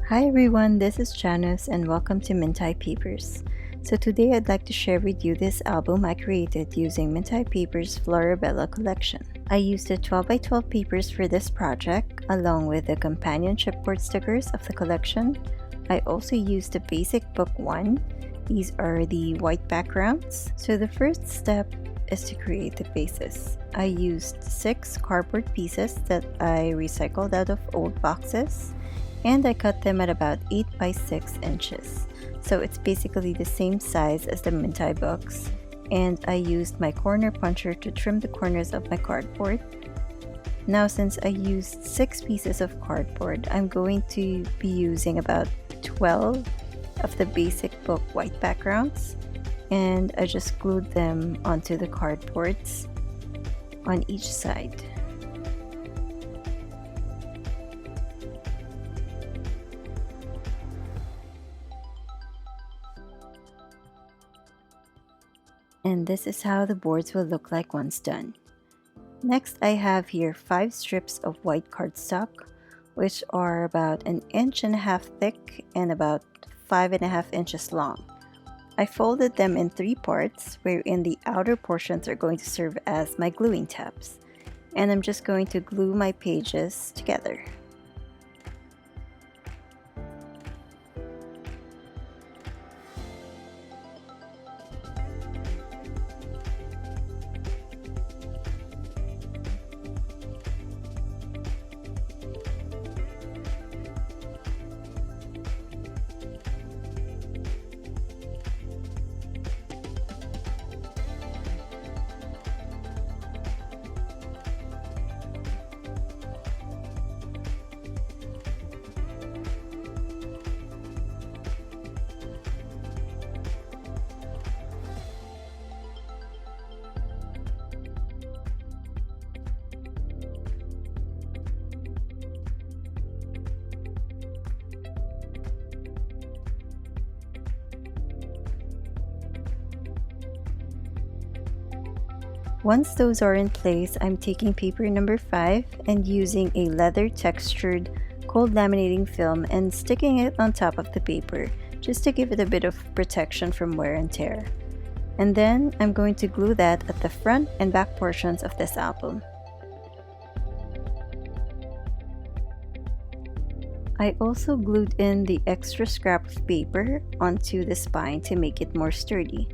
Hi everyone, this is Janus and welcome to Mintay Papers. So today I'd like to share with you this album I created using Mintay Papers' Florabella collection. I used the 12x12 papers for this project along with the companion chipboard stickers of the collection. I also used the basic book one. These are the white backgrounds. So the first step is to create the bases. I used 6 cardboard pieces that I recycled out of old boxes, and I cut them at about 8 by 6 inches. So it's basically the same size as the Mintay books. And I used my corner puncher to trim the corners of my cardboard. Now since I used 6 pieces of cardboard, I'm going to be using about 12 of the basic book white backgrounds. And I just glued them onto the cardboards on each side. And this is how the boards will look like once done. Next, I have here 5 strips of white cardstock, which are about 1.5 inches thick and about 5.5 inches long. I folded them in 3 parts, wherein the outer portions are going to serve as my gluing tabs. And I'm just going to glue my pages together. Once those are in place, I'm taking paper number 5 and using a leather textured cold laminating film and sticking it on top of the paper just to give it a bit of protection from wear and tear. And then I'm going to glue that at the front and back portions of this album. I also glued in the extra scrap of paper onto the spine to make it more sturdy.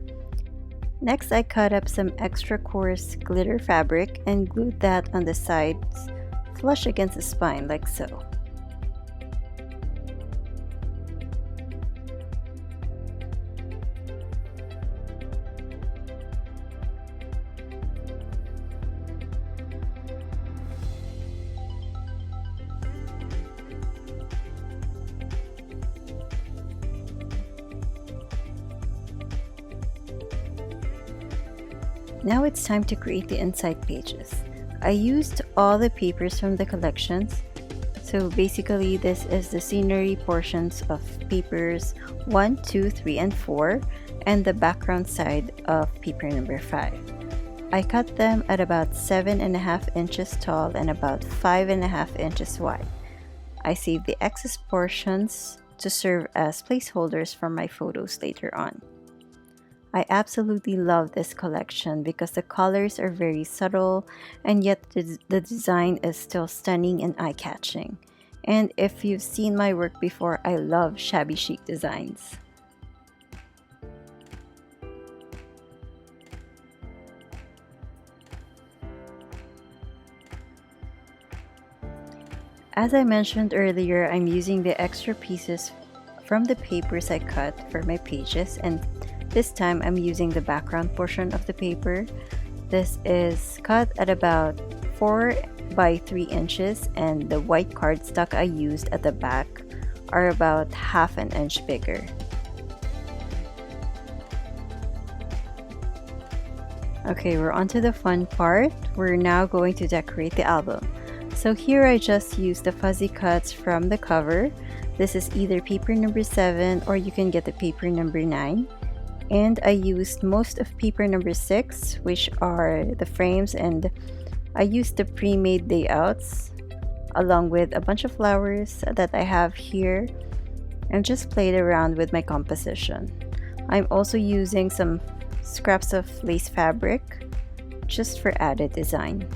Next, I cut up some extra coarse glitter fabric and glued that on the sides, flush against the spine like so. Now it's time to create the inside pages. I used all the papers from the collections. So basically this is the scenery portions of papers 1, 2, 3, and 4 and the background side of paper number 5. I cut them at about 7.5 inches tall and about 5.5 inches wide. I saved the excess portions to serve as placeholders for my photos later on. I absolutely love this collection because the colors are very subtle and yet the design is still stunning and eye-catching. And if you've seen my work before, I love shabby chic designs. As I mentioned earlier, I'm using the extra pieces from the papers I cut for my pages, and this time I'm using the background portion of the paper. This is cut at about 4 by 3 inches and the white cardstock I used at the back are about 1/2 inch bigger. Okay, we're on to the fun part. We're now going to decorate the album. So here I just used the fuzzy cuts from the cover. This is either paper number 7 or you can get the paper number 9. And I used most of paper number 6, which are the frames, and I used the pre-made layouts along with a bunch of flowers that I have here and just played around with my composition. I'm also using some scraps of lace fabric just for added design.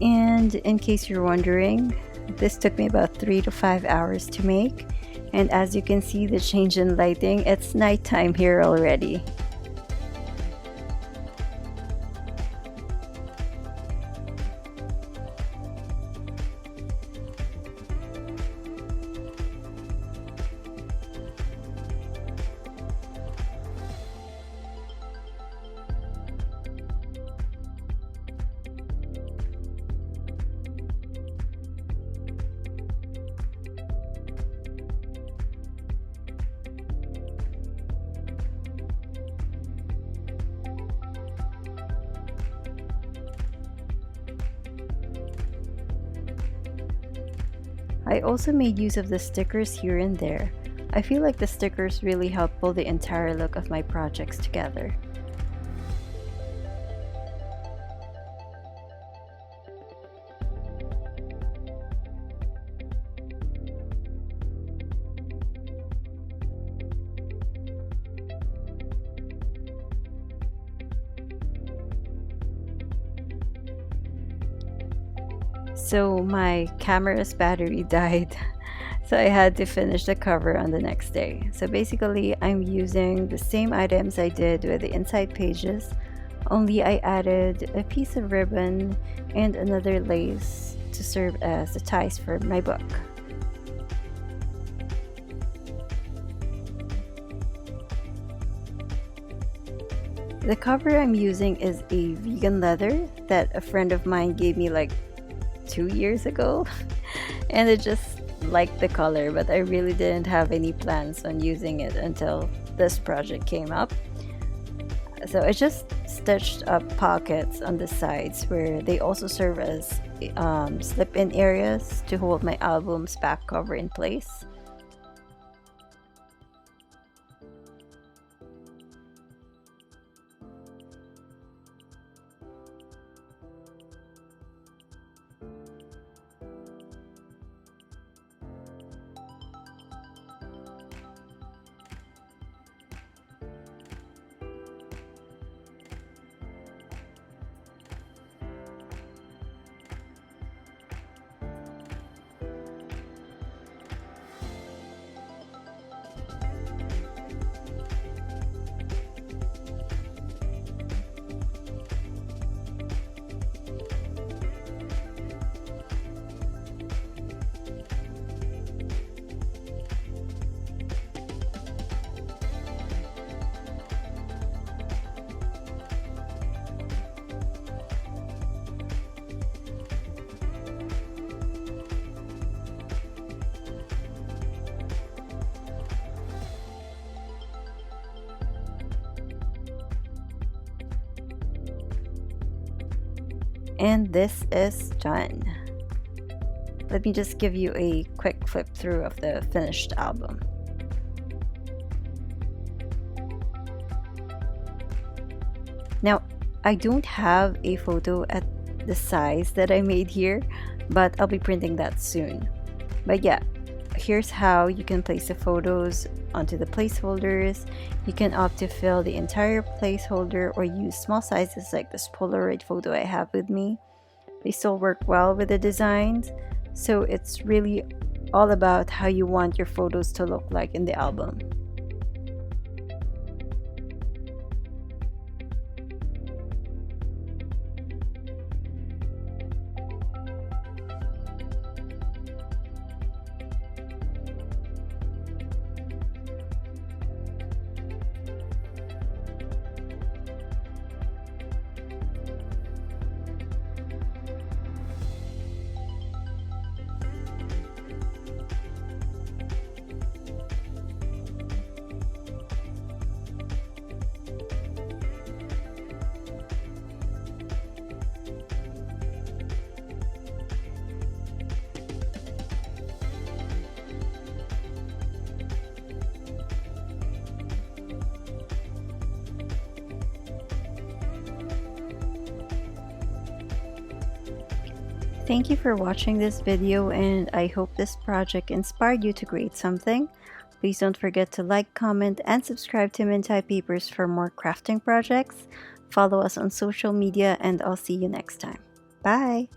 And in case you're wondering, this took me about 3 to 5 hours to make. And as you can see the change in lighting, it's nighttime here already. I also made use of the stickers here and there. I feel like the stickers really help pull the entire look of my projects together. So my camera's battery died, so I had to finish the cover on the next day. So basically, I'm using the same items I did with the inside pages, only I added a piece of ribbon and another lace to serve as the ties for my book. The cover I'm using is a vegan leather that a friend of mine gave me like 2 years ago, and I just liked the color, but I really didn't have any plans on using it until this project came up. So I just stitched up pockets on the sides where they also serve as slip-in areas to hold my album's back cover in place. And this is done. Let me just give you a quick flip through of the finished album. Now, I don't have a photo at the size that I made here, but I'll be printing that soon. But yeah, here's how you can place the photos onto the placeholders. You can opt to fill the entire placeholder or use small sizes like this Polaroid photo I have with me. They still work well with the designs, so it's really all about how you want your photos to look like in the album. Thank you for watching this video, and I hope this project inspired you to create something. Please don't forget to like, comment, and subscribe to Mintay Papers for more crafting projects. Follow us on social media, and I'll see you next time. Bye!